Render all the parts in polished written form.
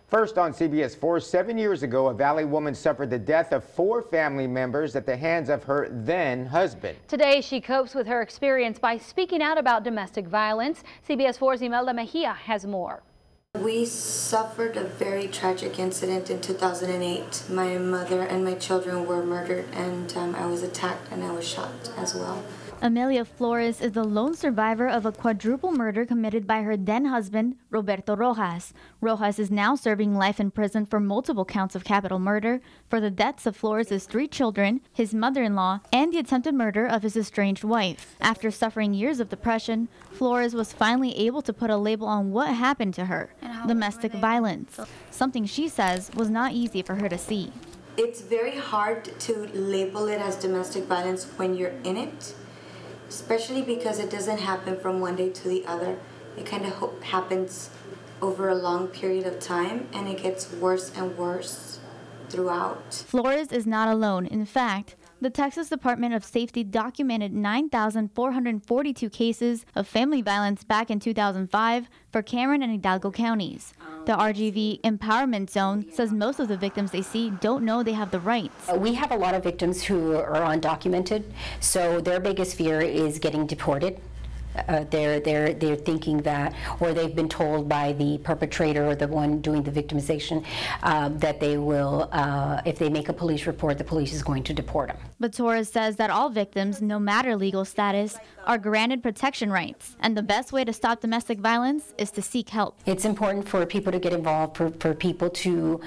First on CBS 4, 7 years ago, a Valley woman suffered the death of 4 family members at the hands of her then husband. Today, she copes with her experience by speaking out about domestic violence. CBS 4's Imelda Mejia has more. We suffered a very tragic incident in 2008. My mother and my children were murdered, and I was attacked and I was shot as well. Amelia Flores is the lone survivor of a quadruple murder committed by her then husband, Roberto Rojas. Rojas is now serving life in prison for multiple counts of capital murder for the deaths of Flores' 3 children, his mother-in-law, and the attempted murder of his estranged wife. After suffering years of depression, Flores was finally able to put a label on what happened to her: domestic violence, something she says was not easy for her to see. It's very hard to label it as domestic violence when you're in it, especially because it doesn't happen from one day to the other. It kind of happens over a long period of time, and it gets worse and worse throughout. Flores is not alone. In fact, the Texas Department of Safety documented 9,442 cases of family violence back in 2005 for Cameron and Hidalgo counties. The RGV Empowerment Zone says most of the victims they see don't know they have the rights. We have a lot of victims who are undocumented, so their biggest fear is getting deported. They're thinking that, or they've been told by the perpetrator or the one doing the victimization that they will, if they make a police report, the police is going to deport them. But Torres says that all victims, no matter legal status, are granted protection rights, and the best way to stop domestic violence is to seek help. It's important for people to get involved, for people to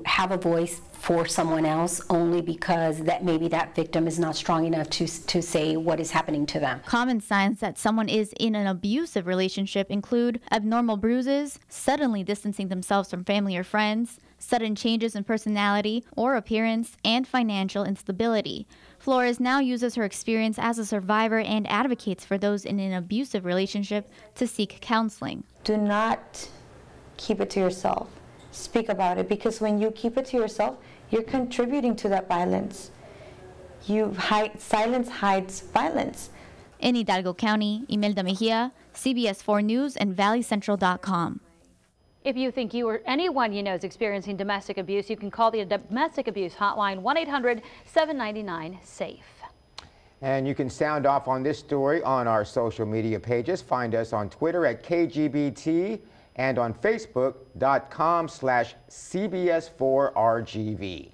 have a voice for someone else, only because that maybe that victim is not strong enough to say what is happening to them. Common signs that someone is in an abusive relationship include abnormal bruises, suddenly distancing themselves from family or friends, sudden changes in personality or appearance, and financial instability. Flores now uses her experience as a survivor and advocates for those in an abusive relationship to seek counseling. Do not keep it to yourself. Speak about it, because when you keep it to yourself, you're contributing to that violence. Silence hides violence. In Hidalgo County, Imelda Mejia, CBS 4 News and ValleyCentral.com. If you think you or anyone you know is experiencing domestic abuse, you can call the Domestic Abuse Hotline, 1-800-799-SAFE. And you can sound off on this story on our social media pages. Find us on Twitter at KGBT and on Facebook.com/CBS4RGV.